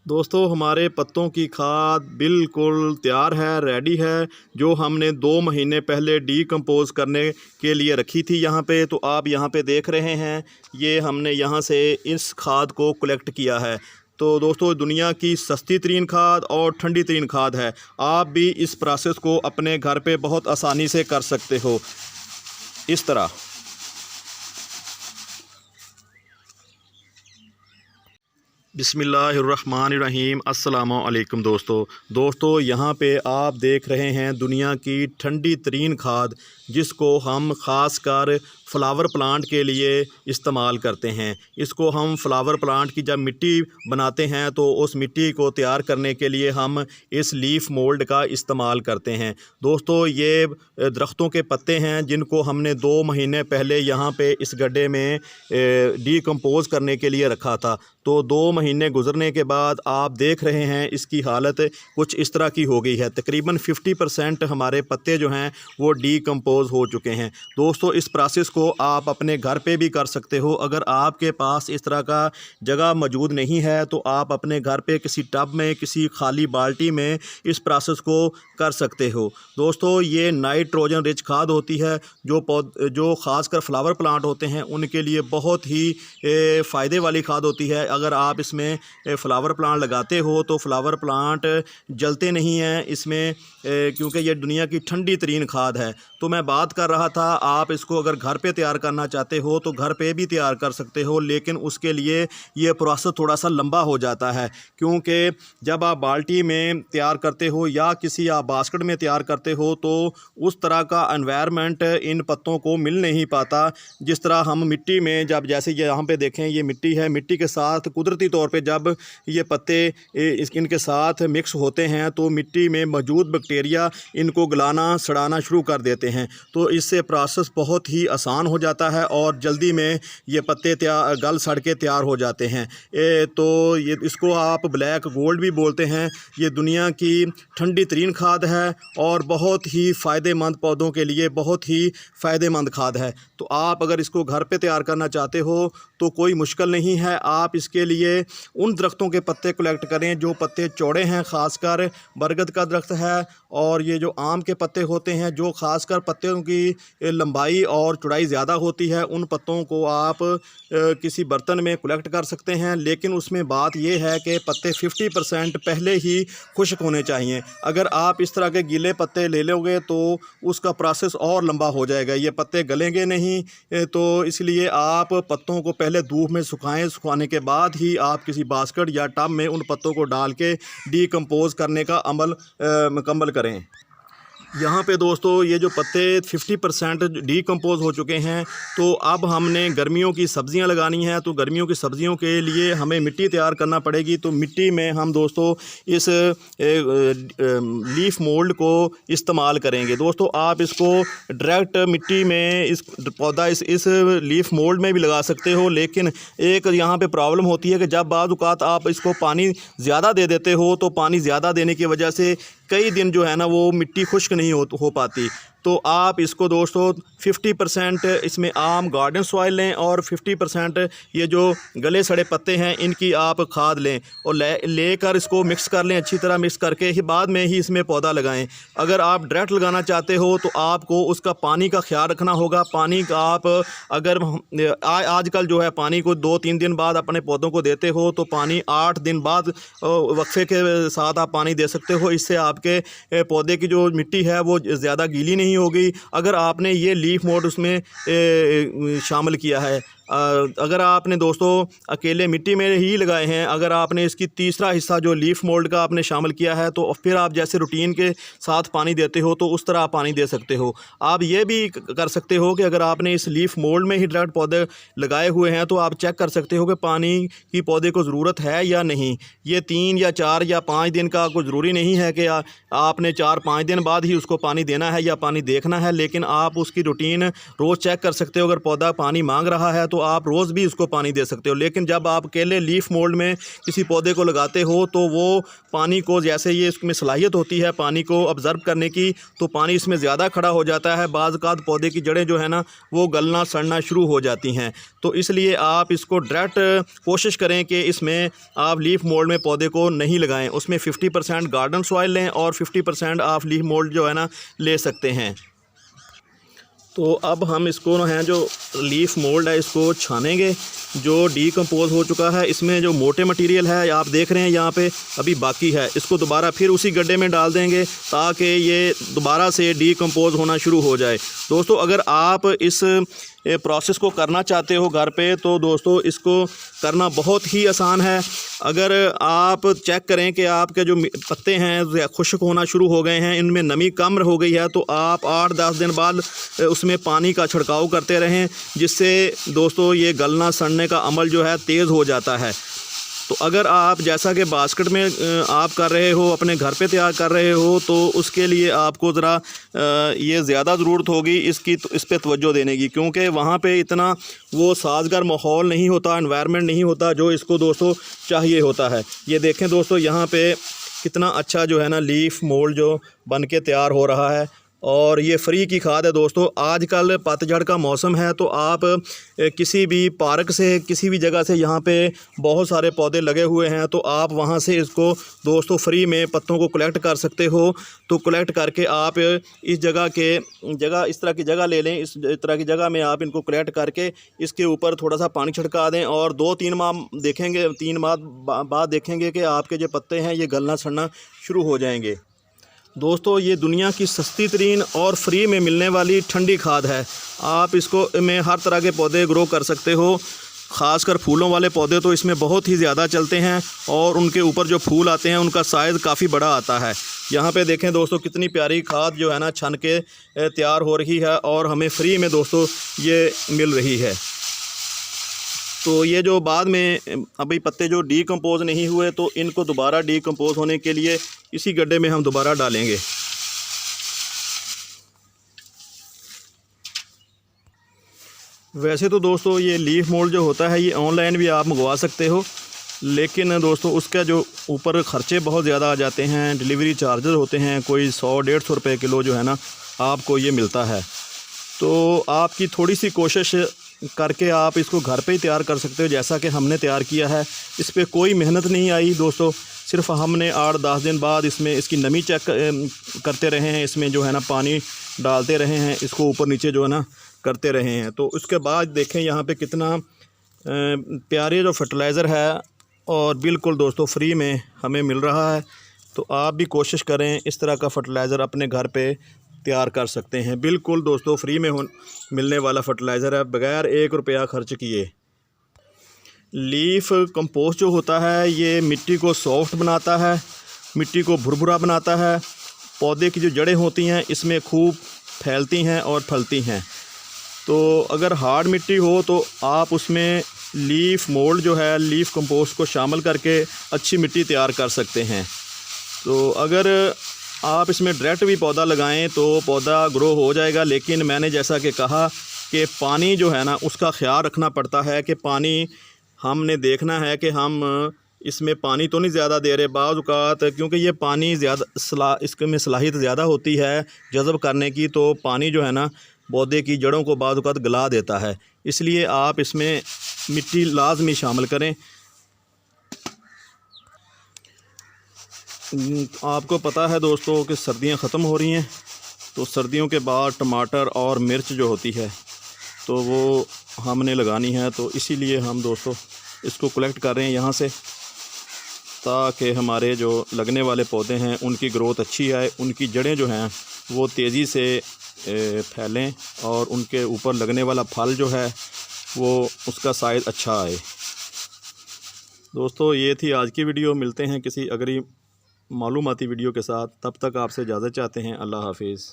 दोस्तों हमारे पत्तों की खाद बिल्कुल तैयार है, रेडी है। जो हमने 2 महीने पहले डीकम्पोज़ करने के लिए रखी थी यहाँ पे, तो आप यहाँ पे देख रहे हैं ये हमने यहाँ से इस खाद को कलेक्ट किया है। तो दोस्तों दुनिया की सस्ती तरीन खाद और ठंडी तरीन खाद है। आप भी इस प्रोसेस को अपने घर पे बहुत आसानी से कर सकते हो इस तरह। बिस्मिल्लाहिर्रहमानिर्रहीम। अस्सलामु अलैकुम दोस्तों यहाँ पे आप देख रहे हैं दुनिया की ठंडी तरीन खाद, जिसको हम ख़ास कर फ्लावर प्लांट के लिए इस्तेमाल करते हैं। इसको हम फ्लावर प्लांट की जब मिट्टी बनाते हैं तो उस मिट्टी को तैयार करने के लिए हम इस लीफ मोल्ड का इस्तेमाल करते हैं। दोस्तों ये दरख्तों के पत्ते हैं जिनको हमने 2 महीने पहले यहाँ पे इस गड्ढे में डीकम्पोज़ करने के लिए रखा था। तो 2 महीने गुजरने के बाद आप देख रहे हैं इसकी हालत कुछ इस तरह की हो गई है। तकरीबन 50% हमारे पत्ते जो हैं वो डीकम्पोज़ हो चुके हैं। दोस्तों इस प्रोसेस को आप अपने घर पे भी कर सकते हो। अगर आपके पास इस तरह का जगह मौजूद नहीं है तो आप अपने घर पे किसी टब में, किसी खाली बाल्टी में इस प्रोसेस को कर सकते हो। दोस्तों ये नाइट्रोजन रिच खाद होती है जो ख़ासकर फ्लावर प्लांट होते हैं उनके लिए बहुत ही फ़ायदे वाली खाद होती है। अगर आप इसमें फ्लावर प्लांट लगाते हो तो फ्लावर प्लांट जलते नहीं हैं इसमें, क्योंकि ये दुनिया की ठंडी तरीन खाद है। तो मैं बात कर रहा था, आप इसको अगर घर पे तैयार करना चाहते हो तो घर पे भी तैयार कर सकते हो, लेकिन उसके लिए ये प्रोसेस थोड़ा सा लंबा हो जाता है। क्योंकि जब आप बाल्टी में तैयार करते हो या किसी आप बास्केट में तैयार करते हो तो उस तरह का एनवायरनमेंट इन पत्तों को मिल नहीं पाता जिस तरह हम मिट्टी में, जब जैसे ये यहाँ पे देखें ये मिट्टी है, मिट्टी के साथ कुदरती तौर पे जब ये पत्ते इनके साथ मिक्स होते हैं तो मिट्टी में मौजूद बैक्टीरिया इनको गलाना सड़ाना शुरू कर देते हैं। तो इससे प्रोसेस बहुत ही आसान हो जाता है और जल्दी में ये पत्ते गल सड़ के तैयार हो जाते हैं। तो ये इसको आप ब्लैक गोल्ड भी बोलते हैं। ये दुनिया की ठंडी तरीन खाद है और बहुत ही फ़ायदेमंद, पौधों के लिए बहुत ही फ़ायदेमंद खाद है। तो आप अगर इसको घर पे तैयार करना चाहते हो तो कोई मुश्किल नहीं है। आप इसके लिए उन दरख्तों के पत्ते कलेक्ट करें जो पत्ते चौड़े हैं, ख़ासकर बरगद का दरख्त है और ये जो आम के पत्ते होते हैं जो ख़ासकर पत्तों की लंबाई और चौड़ाई ज़्यादा होती है, उन पत्तों को आप किसी बर्तन में कलेक्ट कर सकते हैं। लेकिन उसमें बात यह है कि पत्ते 50% पहले ही खुश्क होने चाहिए। अगर आप इस तरह के गीले पत्ते ले लोगे तो उसका प्रोसेस और लंबा हो जाएगा, ये पत्ते गलेंगे नहीं। तो इसलिए आप पत्तों को पहले धूप में सुखाएं, सुखाने के बाद ही आप किसी बास्केट या टब में उन पत्तों को डाल के डीकम्पोज़ करने का अमल मुकम्मल करें। यहाँ पे दोस्तों ये जो पत्ते 50% डीकम्पोज़ हो चुके हैं, तो अब हमने गर्मियों की सब्ज़ियाँ लगानी है। तो गर्मियों की सब्ज़ियों के लिए हमें मिट्टी तैयार करना पड़ेगी। तो मिट्टी में हम दोस्तों इस लीफ मोल्ड को इस्तेमाल करेंगे। दोस्तों आप इसको डायरेक्ट मिट्टी में इस पौधा इस लीफ मोल्ड में भी लगा सकते हो, लेकिन एक यहाँ पे प्रॉब्लम होती है कि जब बाज़ औक़ात आप इसको पानी ज़्यादा दे देते हो तो पानी ज़्यादा देने की वजह से कई दिन जो है ना वो मिट्टी खुश्क नहीं हो पाती। तो आप इसको दोस्तों 50% इसमें आम गार्डन सॉइल लें और 50% ये जो गले सड़े पत्ते हैं इनकी आप खाद लें और लेकर इसको मिक्स कर लें, अच्छी तरह मिक्स करके ही बाद में ही इसमें पौधा लगाएं। अगर आप डायरेक्ट लगाना चाहते हो तो आपको उसका पानी का ख्याल रखना होगा। पानी का आप अगर आजकल जो है पानी को 2-3 दिन बाद अपने पौधों को देते हो तो पानी 8 दिन बाद वक्फे के साथ आप पानी दे सकते हो। इससे आपके पौधे की जो मिट्टी है वो ज़्यादा गीली नहीं होगी। अगर आपने ये लीफ मोड उसमें शामिल किया है, अगर आपने दोस्तों अकेले मिट्टी में ही लगाए हैं, अगर आपने इसकी तीसरा हिस्सा जो लीफ मोल्ड का आपने शामिल किया है तो फिर आप जैसे रूटीन के साथ पानी देते हो तो उस तरह आप पानी दे सकते हो। आप ये भी कर सकते हो कि अगर आपने इस लीफ मोल्ड में ही डायरेक्ट पौधे लगाए हुए हैं तो आप चेक कर सकते हो कि पानी की पौधे को ज़रूरत है या नहीं। ये 3 या 4 या 5 दिन का कोई ज़रूरी नहीं है कि आपने 4-5 दिन बाद ही उसको पानी देना है या पानी देखना है, लेकिन आप उसकी रूटीन रोज़ चेक कर सकते हो। अगर पौधा पानी मांग रहा है तो आप रोज़ भी इसको पानी दे सकते हो। लेकिन जब आप अकेले लीफ मोल्ड में किसी पौधे को लगाते हो तो वो पानी को, जैसे ये इसमें सलाहियत होती है पानी को ऑब्ज़र्व करने की, तो पानी इसमें ज़्यादा खड़ा हो जाता है। बाज़ औक़ात पौधे की जड़ें जो है ना वो गलना सड़ना शुरू हो जाती हैं। तो इसलिए आप इसको डायरेक्ट कोशिश करें कि इसमें आप लीफ मोल्ड में पौधे को नहीं लगाएं। उसमें 50% गार्डन सॉइल लें और 50% आप लीफ मोल्ड जो है ना ले सकते हैं। तो अब हम इसको हैं जो लीफ मोल्ड है इसको छानेंगे, जो डीकम्पोज़ हो चुका है। इसमें जो मोटे मटेरियल है आप देख रहे हैं यहाँ पे अभी बाकी है, इसको दोबारा फिर उसी गड्ढे में डाल देंगे ताकि ये दोबारा से डीकम्पोज़ होना शुरू हो जाए। दोस्तों अगर आप इस प्रोसेस को करना चाहते हो घर पे तो दोस्तों इसको करना बहुत ही आसान है। अगर आप चेक करें कि आपके जो पत्ते हैं खुश्क होना शुरू हो गए हैं, इनमें नमी कम हो गई है, तो आप 8-10 दिन बाद उसमें पानी का छिड़काव करते रहें, जिससे दोस्तों ये गलना सड़ने का अमल जो है तेज़ हो जाता है। तो अगर आप जैसा कि बास्केट में आप कर रहे हो, अपने घर पे तैयार कर रहे हो, तो उसके लिए आपको ज़रा ये ज़्यादा ज़रूरत होगी इसकी, तो इस पे तवज्जो देने की, क्योंकि वहाँ पे इतना वो साज़गार माहौल नहीं होता, एनवायरनमेंट नहीं होता जो इसको दोस्तों चाहिए होता है। ये देखें दोस्तों यहाँ पे कितना अच्छा जो है ना लीफ मोल्ड जो बन के तैयार हो रहा है, और ये फ्री की खाद है दोस्तों। आजकल पतझड़ का मौसम है, तो आप किसी भी पार्क से, किसी भी जगह से, यहाँ पे बहुत सारे पौधे लगे हुए हैं, तो आप वहाँ से इसको दोस्तों फ्री में पत्तों को कलेक्ट कर सकते हो। तो कलेक्ट करके आप इस जगह इस तरह की जगह ले लें, इस तरह की जगह में आप इनको कलेक्ट करके इसके ऊपर थोड़ा सा पानी छिड़का दें, और 2-3 माह देखेंगे, 3 माह बाद देखेंगे कि आपके जो पत्ते हैं ये गलना सड़ना शुरू हो जाएंगे। दोस्तों ये दुनिया की सस्ती तरीन और फ्री में मिलने वाली ठंडी खाद है। आप इसको में हर तरह के पौधे ग्रो कर सकते हो, ख़ासकर फूलों वाले पौधे तो इसमें बहुत ही ज़्यादा चलते हैं, और उनके ऊपर जो फूल आते हैं उनका साइज़ काफ़ी बड़ा आता है। यहाँ पे देखें दोस्तों कितनी प्यारी खाद जो है ना छन के तैयार हो रही है, और हमें फ्री में दोस्तों ये मिल रही है। तो ये जो बाद में अभी पत्ते जो डीकम्पोज़ नहीं हुए, तो इनको दोबारा डीकम्पोज़ होने के लिए इसी गड्ढे में हम दोबारा डालेंगे। वैसे तो दोस्तों ये लीफ मोल्ड जो होता है ये ऑनलाइन भी आप मंगवा सकते हो, लेकिन दोस्तों उसका जो ऊपर ख़र्चे बहुत ज़्यादा आ जाते हैं, डिलीवरी चार्जेस होते हैं, कोई 100-150 रुपये किलो जो है ना आपको ये मिलता है। तो आपकी थोड़ी सी कोशिश करके आप इसको घर पे ही तैयार कर सकते हो, जैसा कि हमने तैयार किया है। इस पे कोई मेहनत नहीं आई दोस्तों, सिर्फ हमने 8-10 दिन बाद इसमें इसकी नमी चेक करते रहे हैं, इसमें जो है ना पानी डालते रहे हैं, इसको ऊपर नीचे जो है ना करते रहे हैं। तो उसके बाद देखें यहाँ पे कितना प्यारे जो फर्टिलाइज़र है, और बिल्कुल दोस्तों फ्री में हमें मिल रहा है। तो आप भी कोशिश करें इस तरह का फ़र्टिलाइज़र अपने घर पे तैयार कर सकते हैं। बिल्कुल दोस्तों फ्री में मिलने वाला फ़र्टिलाइज़र है, बग़ैर 1 रुपया खर्च किए। लीफ कंपोस्ट जो होता है ये मिट्टी को सॉफ्ट बनाता है, मिट्टी को भुरभुरा बनाता है, पौधे की जो जड़ें होती हैं इसमें खूब फैलती हैं और फलती हैं। तो अगर हार्ड मिट्टी हो तो आप उसमें लीफ मोल्ड जो है, लीफ कंपोस्ट को शामिल करके अच्छी मिट्टी तैयार कर सकते हैं। तो अगर आप इसमें डायरेक्ट भी पौधा लगाएं तो पौधा ग्रो हो जाएगा, लेकिन मैंने जैसा कि कहा कि पानी जो है ना उसका ख़्याल रखना पड़ता है कि पानी हमने देखना है कि हम इसमें पानी तो नहीं ज़्यादा दे रहे बाज़ औक़ात, क्योंकि ये पानी ज़्यादा इसमें सलाहियत ज़्यादा होती है जज़ब करने की, तो पानी जो है ना पौधे की जड़ों को बाज़ औक़ात गला देता है। इसलिए आप इसमें मिट्टी लाजमी शामिल करें। आपको पता है दोस्तों कि सर्दियां ख़त्म हो रही हैं, तो सर्दियों के बाद टमाटर और मिर्च जो होती है तो वो हमने लगानी है। तो इसीलिए हम दोस्तों इसको कलेक्ट कर रहे हैं यहाँ से, ताकि हमारे जो लगने वाले पौधे हैं उनकी ग्रोथ अच्छी आए, उनकी जड़ें जो हैं वो तेज़ी से फैलें, और उनके ऊपर लगने वाला फल जो है वो उसका साइज़ अच्छा आए। दोस्तों ये थी आज की वीडियो, मिलते हैं किसी अगली मालूमाती वीडियो के साथ, तब तक आपसे इजाज़त चाहते हैं। अल्लाह हाफिज़।